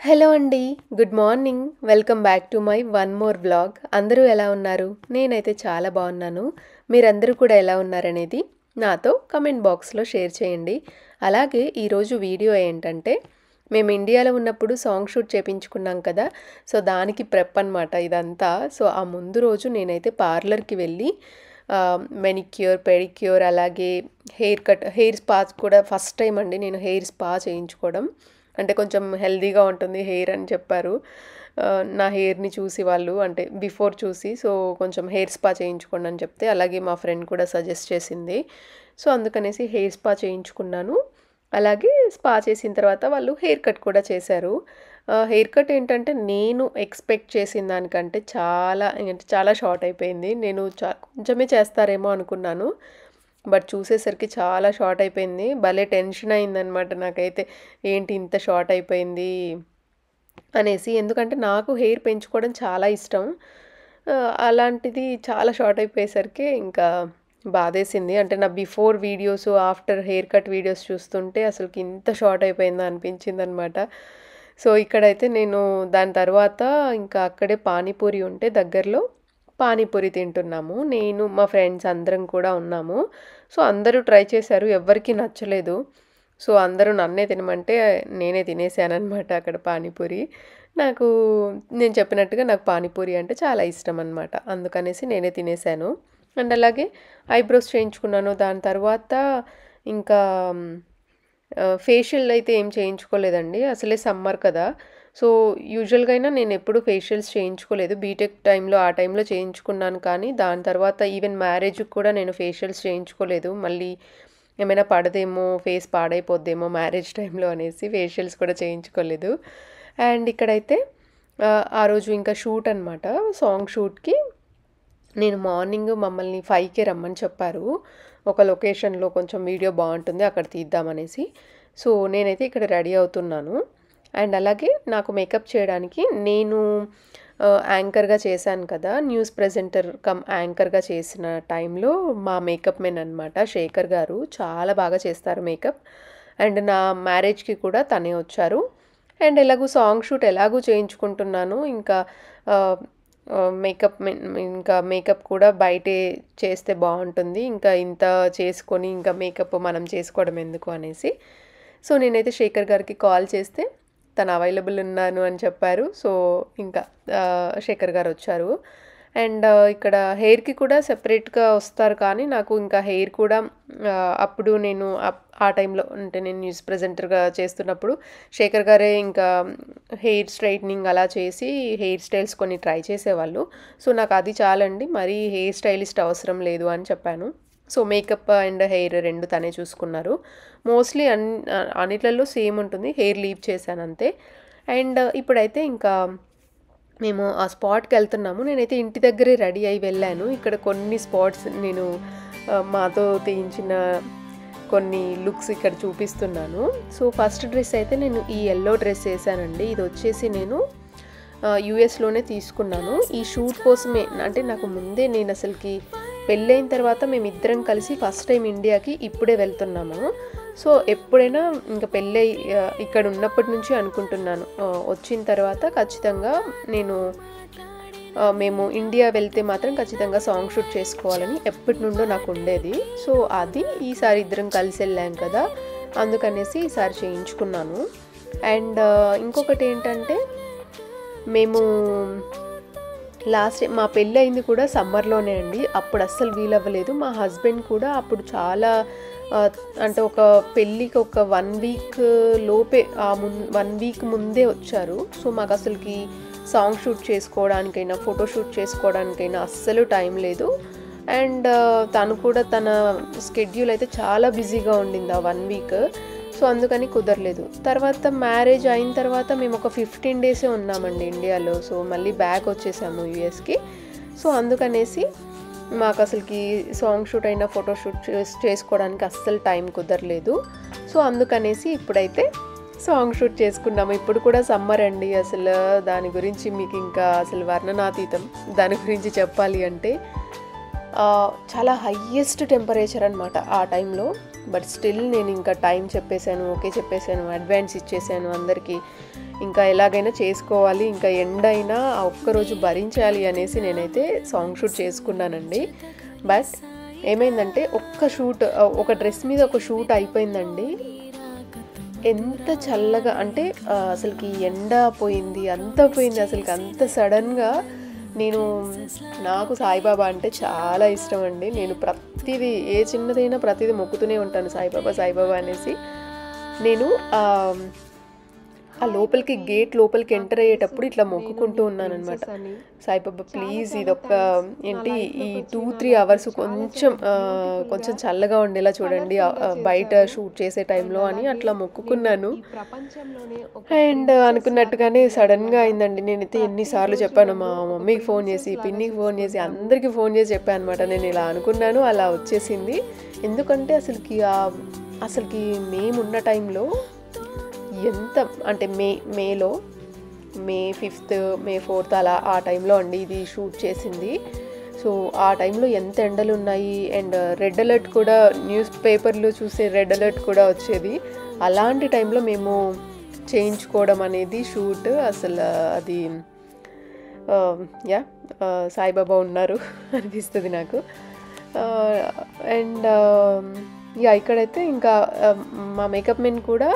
Hello అండి. Good morning. Welcome back to my one more vlog. అందరూ ఎలా ఉన్నారు? నేనైతే చాలా బాగున్నాను. మీరందరూ కూడా ఎలా ఉన్నారనేది నాతో కమెంట్ బాక్స్లో షేర్ చేయండి. అలాగే ఈరోజు వీడియో ఏంటంటే మేము ఇండియాలో ఉన్నప్పుడు సాంగ్ షూట్ చేపించుకున్నాం కదా, సో దానికి ప్రెప్ అనమాట ఇదంతా. సో ఆ ముందు రోజు నేనైతే పార్లర్కి వెళ్ళి మెనిక్యూర్ పెడిక్యూర్ అలాగే హెయిర్ స్పా కూడా ఫస్ట్ టైం అండి నేను హెయిర్ స్పా చేయించుకోవడం. అంటే కొంచెం హెల్తీగా ఉంటుంది హెయిర్ అని చెప్పారు. నా హెయిర్ని చూసి వాళ్ళు అంటే బిఫోర్ చూసి సో కొంచెం హెయిర్ స్పా చేయించుకోండి అని చెప్తే, అలాగే మా ఫ్రెండ్ కూడా సజెస్ట్ చేసింది. సో అందుకనేసి హెయిర్ స్పా చేయించుకున్నాను. అలాగే స్పా చేసిన తర్వాత వాళ్ళు హెయిర్ కట్ కూడా చేశారు. హెయిర్ కట్ ఏంటంటే నేను ఎక్స్పెక్ట్ చేసిన దానికంటే చాలా షార్ట్ అయిపోయింది. నేను కొంచెమే చేస్తారేమో అనుకున్నాను. బట్ చూసేసరికి చాలా షార్ట్ అయిపోయింది. భలే టెన్షన్ అయిందనమాట నాకైతే. ఏంటి ఇంత షార్ట్ అయిపోయింది అనేసి. ఎందుకంటే నాకు హెయిర్ పెంచుకోవడం చాలా ఇష్టం. అలాంటిది చాలా షార్ట్ అయిపోయేసరికి ఇంకా బాధేసింది. అంటే నా before videos, after hair cut videos చూస్తుంటే అసలుకి ఇంత షార్ట్ అయిపోయిందా అనిపించిందనమాట. సో ఇక్కడైతే నేను దాని తర్వాత ఇంకా అక్కడే పానీపూరి ఉంటే దగ్గరలో పానీపూరి తింటున్నాము. నేను మా ఫ్రెండ్స్ అందరం కూడా ఉన్నాము. సో అందరూ ట్రై చేశారు. ఎవ్వరికీ నచ్చలేదు. సో అందరూ నన్నే తినమంటే నేనే తినేసాననమాట అక్కడ పానీపూరి. నేను చెప్పినట్టుగా నాకు పానీపూరి అంటే చాలా ఇష్టం అనమాట. అందుకనేసి నేనే తినేసాను. అండ్ అలాగే ఐబ్రోస్ చేయించుకున్నాను. దాని తర్వాత ఇంకా ఫేషియల్ అయితే ఏం చేయించుకోలేదండి. అసలే సమ్మర్ కదా. సో యూజువల్గా అయినా నేను ఎప్పుడు ఫేషియల్స్ చేయించుకోలేదు. బీటెక్ టైంలో ఆ టైంలో చేయించుకున్నాను, కానీ దాని తర్వాత ఈవెన్ మ్యారేజ్కి కూడా నేను ఫేషియల్స్ చేయించుకోలేదు. మళ్ళీ ఏమైనా పడదేమో, ఫేస్ పాడైపోద్దేమో మ్యారేజ్ టైంలో అనేసి ఫేషియల్స్ కూడా చేయించుకోలేదు. అండ్ ఇక్కడైతే ఆ రోజు ఇంకా షూట్ అనమాట. సాంగ్ షూట్కి నేను మార్నింగ్ మమ్మల్ని 5కే రమ్మని చెప్పారు. ఒక లొకేషన్లో కొంచెం వీడియో బాగుంటుంది అక్కడ తీద్దామనేసి. సో నేనైతే ఇక్కడ రెడీ అవుతున్నాను. అండ్ అలాగే నాకు మేకప్ చేయడానికి నేను యాంకర్గా చేశాను కదా, న్యూస్ ప్రెజెంటర్ కమ్ యాంకర్గా చేసిన టైంలో మా మేకప్ మెన్ అనమాట శేఖర్ గారు. చాలా బాగా చేస్తారు మేకప్. అండ్ నా మ్యారేజ్కి కూడా తనే వచ్చారు. అండ్ సాంగ్ షూట్ ఎలాగూ చేయించుకుంటున్నాను. ఇంకా మేకప్ కూడా బయటే చేస్తే బాగుంటుంది, ఇంకా ఇంత చేసుకొని ఇంకా మేకప్ మనం చేసుకోవడం ఎందుకు అనేసి. సో నేనైతే శేఖర్ గారికి కాల్ చేస్తే తను అవైలబుల్ ఉన్నాను అని చెప్పారు. సో ఇంకా శేఖర్ గారు వచ్చారు. అండ్ ఇక్కడ హెయిర్కి కూడా సెపరేట్గా వస్తారు, కానీ నాకు ఇంకా హెయిర్ కూడా అప్పుడు నేను ఆ టైంలో అంటే నేను న్యూస్ ప్రెజెంటర్గా చేస్తున్నప్పుడు శేఖర్ గారే ఇంకా హెయిర్ స్ట్రైట్నింగ్ అలా చేసి హెయిర్ స్టైల్స్ కొన్ని ట్రై చేసేవాళ్ళు. సో నాకు అది చాలండి, మరీ హెయిర్ స్టైలిస్ట్ అవసరం లేదు అని చెప్పాను. సో మేకప్ అండ్ హెయిర్ రెండు తనే చూసుకున్నారు. మోస్ట్లీ అన్నిట్లలో సేమ్ ఉంటుంది, హెయిర్ లీవ్ చేశాను అంతే. అండ్ ఇప్పుడైతే ఇంకా మేము ఆ స్పాట్కి వెళ్తున్నాము. నేనైతే ఇంటి దగ్గరే రెడీ అయి వెళ్ళాను. ఇక్కడ కొన్ని స్పాట్స్ నేను మాతో తీయించిన కొన్ని లుక్స్ ఇక్కడ చూపిస్తున్నాను. సో ఫస్ట్ డ్రెస్ అయితే నేను ఈ ఎల్లో డ్రెస్ వేసానండి. ఇది వచ్చేసి నేను యూఎస్లోనే తీసుకున్నాను ఈ షూట్ కోసమే. అంటే నాకు ముందే నేను అసలుకి పెళ్ళైన తర్వాత మేమిద్దరం కలిసి ఫస్ట్ టైం ఇండియాకి ఇప్పుడే వెళ్తున్నాము. సో ఎప్పుడైనా ఇంకా పెళ్ళై ఇక్కడ ఉన్నప్పటి నుంచి అనుకుంటున్నాను, వచ్చిన తర్వాత ఖచ్చితంగా మేము ఇండియా వెళ్తే మాత్రం ఖచ్చితంగా సాంగ్ షూట్ చేసుకోవాలని ఎప్పటి నుండో నాకు ఉండేది. సో అది ఈసారి ఇద్దరం కలిసి వెళ్ళాం కదా, అందుకనేసి ఈసారి చేయించుకున్నాను. అండ్ ఇంకొకటి ఏంటంటే మేము మా పెళ్ళి అయింది కూడా సమ్మర్లోనే అండి. అప్పుడు అస్సలు వీలవ్వలేదు. మా హస్బెండ్ కూడా అప్పుడు చాలా అంటే ఒక పెళ్ళికి ఒక 1 వీక్ లోపే 1 వీక్ ముందే వచ్చారు. సో మాకు అసలుకి సాంగ్ షూట్ చేసుకోవడానికైనా ఫోటోషూట్ చేసుకోవడానికైనా అస్సలు టైం లేదు. అండ్ తను కూడా తన స్కెడ్యూల్ అయితే చాలా బిజీగా ఉండింది ఆ 1 వీక్. సో అందుకని కుదరలేదు. తర్వాత మ్యారేజ్ అయిన తర్వాత మేము ఒక 15 డేసే ఉన్నామండి ఇండియాలో. సో మళ్ళీ బ్యాక్ వచ్చేసాము యూఎస్కి. సో అందుకనేసి మాకు అసలుకి సాంగ్ షూట్ అయినా ఫోటోషూట్ చేసుకోవడానికి అస్సలు టైం కుదరలేదు. సో అందుకనేసి ఇప్పుడైతే సాంగ్ షూట్ చేసుకున్నాము. ఇప్పుడు కూడా సమ్మర్ అండి. అసలు దాని గురించి మీకు ఇంకా అసలు వర్ణనాతీతం. దాని గురించి చెప్పాలి అంటే చాలా హయ్యెస్ట్ టెంపరేచర్ అనమాట ఆ టైంలో. బట్ స్టిల్ నేను ఇంకా టైం చెప్పేశాను, ఓకే చెప్పేశాను, అడ్వాన్స్ ఇచ్చేసాను అందరికీ. ఇంకా ఎలాగైనా చేసుకోవాలి, ఇంకా ఎండ్ అయినా ఆ ఒక్కరోజు భరించాలి అనేసి నేనైతే సాంగ్ షూట్ చేసుకున్నానండి. బట్ ఏమైందంటే ఒక డ్రెస్ మీద ఒక షూట్ అయిపోయిందండి. ఎంత చల్లగా అంటే అసలుకి ఎండ పోయింది, అంతా పోయింది. అసలుకి అంత సడన్గా నాకు సాయిబాబా అంటే చాలా ఇష్టం అండి. నేను ప్రతిదీ ఏ చిన్నదైనా ప్రతిదీ మొక్కుతూనే ఉంటాను, సాయిబాబా సాయిబాబా అనేసి. నేను ఆ గేట్ లోపలికి ఎంటర్ అయ్యేటప్పుడు ఇట్లా మొక్కుకుంటూ ఉన్నానన్నమాట. సాయిబాబా ప్లీజ్ ఇదొక్క ఈ 2-3 అవర్స్ కొంచెం చల్లగా ఉండేలా చూడండి బయట షూట్ చేసే టైంలో అని అట్లా మొక్కుకున్నాను. అండ్ అనుకున్నట్టుగానే సడన్గా అయిందండి. నేనైతే ఎన్నిసార్లు చెప్పాను, మా మమ్మీకి ఫోన్ చేసి, పిన్నికి ఫోన్ చేసి, అందరికీ ఫోన్ చేసి చెప్పాను అనమాట. నేను ఇలా అనుకున్నాను, అలా వచ్చేసింది. ఎందుకంటే అసలుకి మేమున్న టైంలో ఎంత అంటే మేలో మే 5th మే 4th అలా ఆ టైంలో అండి ఇది షూట్ చేసింది. సో ఆ టైంలో ఎంత ఎండలు ఉన్నాయి. అండ్ రెడ్ అలర్ట్ కూడా, న్యూస్ పేపర్లో చూసే రెడ్ అలర్ట్ కూడా వచ్చేది. అలాంటి టైంలో మేము చేయించుకోవడం అనేది షూట్, అసలు అది సాయిబాబా ఉన్నారు అనిపిస్తుంది నాకు. అండ్ ఇక్కడైతే ఇంకా మా మేకప్ మెన్ కూడా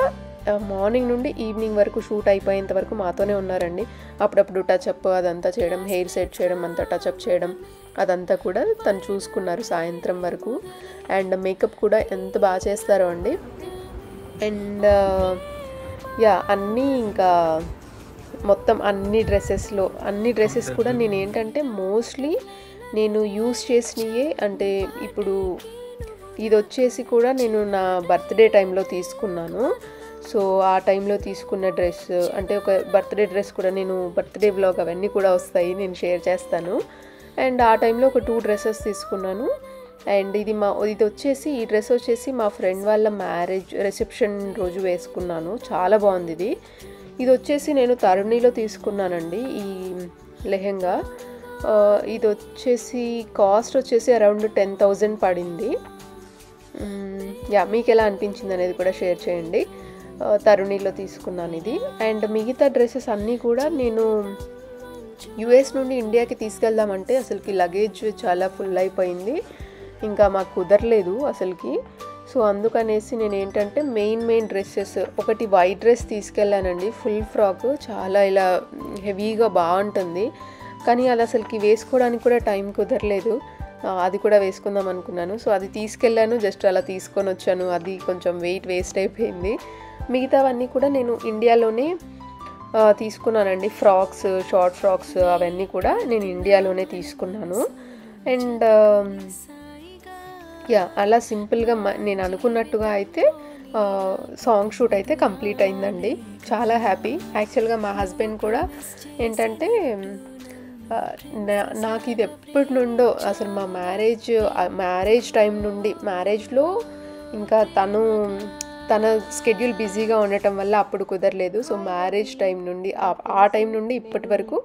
మార్నింగ్ నుండి ఈవినింగ్ వరకు షూట్ అయిపోయేంత వరకు మాతోనే ఉన్నారండి. అప్పుడప్పుడు టచ్అప్ అదంతా చేయడం, హెయిర్ సెట్ చేయడం, అంతా టచ్అప్ చేయడం అదంతా కూడా తను చూసుకున్నారు సాయంత్రం వరకు. అండ్ మేకప్ కూడా ఎంత బాగా చేస్తారో అండి. అండ్ అన్నీ ఇంకా మొత్తం అన్ని డ్రెస్సెస్ కూడా నేను ఏంటంటే మోస్ట్లీ నేను యూస్ చేసినయే. అంటే ఇప్పుడు ఇది వచ్చేసి కూడా నేను నా బర్త్డే టైంలో తీసుకున్నాను. సో ఆ టైంలో తీసుకున్న డ్రెస్ అంటే ఒక బర్త్డే డ్రెస్ కూడా, నేను బర్త్డే వ్లాగ్ అవన్నీ కూడా వస్తాయి, నేను షేర్ చేస్తాను. అండ్ ఆ టైంలో ఒక 2 డ్రెస్సెస్ తీసుకున్నాను. అండ్ ఈ డ్రెస్ వచ్చేసి మా ఫ్రెండ్ వాళ్ళ మ్యారేజ్ రిసెప్షన్ రోజు వేసుకున్నాను. చాలా బాగుంది ఇది వచ్చేసి నేను తరుణిలో తీసుకున్నానండి ఈ లెహెంగా. ఇది వచ్చేసి కాస్ట్ వచ్చేసి అరౌండ్ 10,000 పడింది. మీకు ఎలా అనిపించింది అనేది కూడా షేర్ చేయండి. తరుణిలో తీసుకున్నాను ఇది. అండ్ మిగతా డ్రెస్సెస్ అన్నీ కూడా నేను యుఎస్ నుండి ఇండియాకి తీసుకెళ్దామంటే అసలుకి లగేజ్ చాలా ఫుల్ అయిపోయింది, ఇంకా మాకు కుదరలేదు అసలుకి. సో అందుకనేసి నేను ఏంటంటే మెయిన్ డ్రెస్సెస్, ఒకటి వైట్ డ్రెస్ తీసుకెళ్ళానండి, ఫుల్ ఫ్రాక్, చాలా ఇలా హెవీగా బాగుంటుంది. కానీ అది అసలుకి వేసుకోవడానికి కూడా టైం కుదరలేదు. అది కూడా వేసుకుందాం అనుకున్నాను. సో అది తీసుకెళ్ళాను, జస్ట్ అలా తీసుకొని వచ్చాను. అది కొంచెం వెయిట్ వేస్ట్ అయిపోయింది. మిగతావన్నీ కూడా నేను ఇండియాలోనే తీసుకున్నానండి. ఫ్రాక్స్, షార్ట్ ఫ్రాక్స్ అవన్నీ కూడా నేను ఇండియాలోనే తీసుకున్నాను. అండ్ అలా సింపుల్గా నేను అనుకున్నట్టుగా అయితే సాంగ్ షూట్ అయితే కంప్లీట్ అయిందండి. చాలా హ్యాపీ. యాక్చువల్గా మా హస్బెండ్ కూడా ఏంటంటే నాకు ఇది ఎప్పటి నుండో అసలు మా మ్యారేజ్ టైం నుండి, మ్యారేజ్లో ఇంకా తన స్కెడ్యూల్ బిజీగా ఉండటం వల్ల అప్పుడు కుదరలేదు. సో మ్యారేజ్ టైం నుండి ఆ టైం నుండి ఇప్పటి వరకు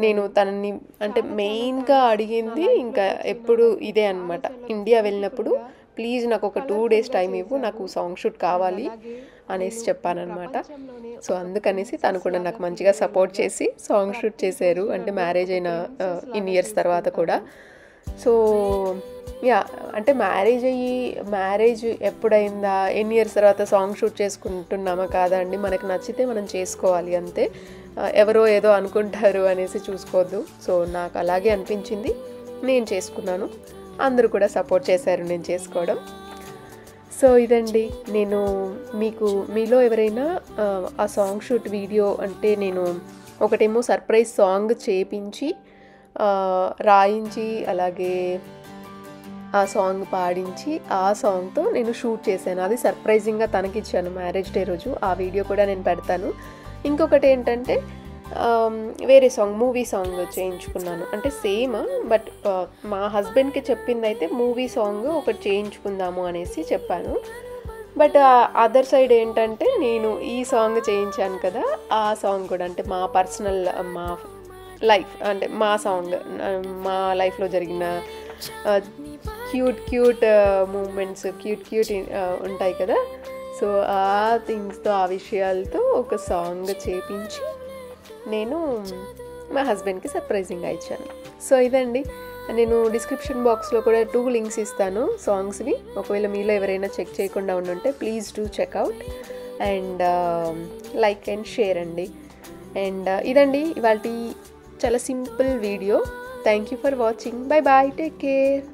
నేను తనని అంటే మెయిన్గా అడిగింది ఇంకా ఎప్పుడు ఇదే అనమాట. ఇండియా వెళ్ళినప్పుడు ప్లీజ్ నాకు ఒక 2 days టైం ఇవ్వు, నాకు సాంగ్ షూట్ కావాలి అనేసి చెప్పానమాట. సో అందుకనేసి తను కూడా నాకు మంచిగా సపోర్ట్ చేసి సాంగ్ షూట్ చేశారు. అంటే మ్యారేజ్ అయిన ఇన్ని ఇయర్స్ తర్వాత కూడా. సో అంటే మ్యారేజ్ ఎప్పుడైందా, ఎన్ని ఇయర్స్ తర్వాత సాంగ్ షూట్ చేసుకుంటున్నామా కాదా అండి, మనకు నచ్చితే మనం చేసుకోవాలి అంతే. ఎవరో ఏదో అనుకుంటారు అనేసి చూసుకోవద్దు. సో నాకు అలాగే అనిపించింది, నేను చేసుకున్నాను. అందరూ కూడా సపోర్ట్ చేశారు నేను చేసుకోవడం. సో ఇదండి, నేను మీలో ఎవరైనా ఆ సాంగ్ షూట్ వీడియో అంటే నేను ఒకటేమో సర్ప్రైజ్ సాంగ్ చేపించి రాయించి అలాగే ఆ సాంగ్ పాడించి ఆ సాంగ్తో నేను షూట్ చేశాను. అది సర్ప్రైజింగ్గా తనకిచ్చాను మ్యారేజ్ డే రోజు. ఆ వీడియో కూడా నేను పెడతాను. ఇంకొకటి ఏంటంటే వేరే సాంగ్, మూవీ సాంగ్ చేయించుకున్నాను. అంటే సేమ్, బట్ మా హస్బెండ్కి చెప్పింది అయితే మూవీ సాంగ్ ఒకటి చేయించుకుందాము అనేసి చెప్పాను. బట్ అదర్ సైడ్ ఏంటంటే నేను ఈ సాంగ్ చేయించాను కదా, ఆ సాంగ్ కూడా అంటే మా పర్సనల్, మా లైఫ్ అంటే మా సాంగ్, మా లైఫ్లో జరిగిన క్యూట్ మూమెంట్స్, క్యూట్ ఉంటాయి కదా. సో ఆ థింగ్స్తో, ఆ విషయాలతో ఒక సాంగ్ చేపించి నేను మా హస్బెండ్కి సర్ప్రైజింగ్గా ఇచ్చాను. సో ఇదండి, నేను డిస్క్రిప్షన్ బాక్స్లో కూడా 2 లింక్స్ ఇస్తాను సాంగ్స్వి. ఒకవేళ మీలో ఎవరైనా చెక్ చేయకుండా ఉండుంటే please do check out and like and share అండి. అండ్ ఇదండి ఇవాల్టి చాలా simple video. Thank you for watching. Bye bye, take care.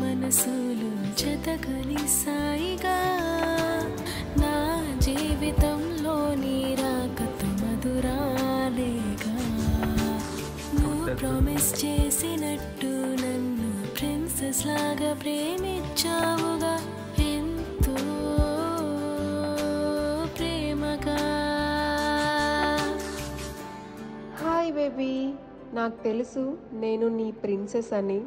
మనసులు జత కలిసాయిగా, నా జీవితంలో నీ రాకతో మధురాలేగా. నువ్వు ప్రామిస్ చేసినట్టు నన్ను ప్రిన్సెస్ లాగా ప్రేమించావుగా, ఎంతో ప్రేమగా. హాయ్ బేబీ, నాకు తెలుసు నేను నీ ప్రిన్సెస్ అని.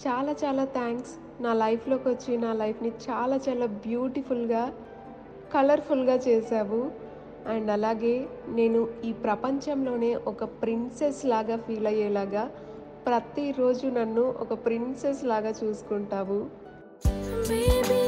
చాలా చాలా థ్యాంక్స్ నా లైఫ్లోకి వచ్చి నా లైఫ్ని చాలా చాలా బ్యూటిఫుల్గా, కలర్ఫుల్గా చేసావు. అండ్ అలాగే నేను ఈ ప్రపంచంలోనే ఒక ప్రిన్సెస్ లాగా ఫీల్ అయ్యేలాగా ప్రతిరోజు నన్ను ఒక ప్రిన్సెస్ లాగా చూసుకుంటావు. Baby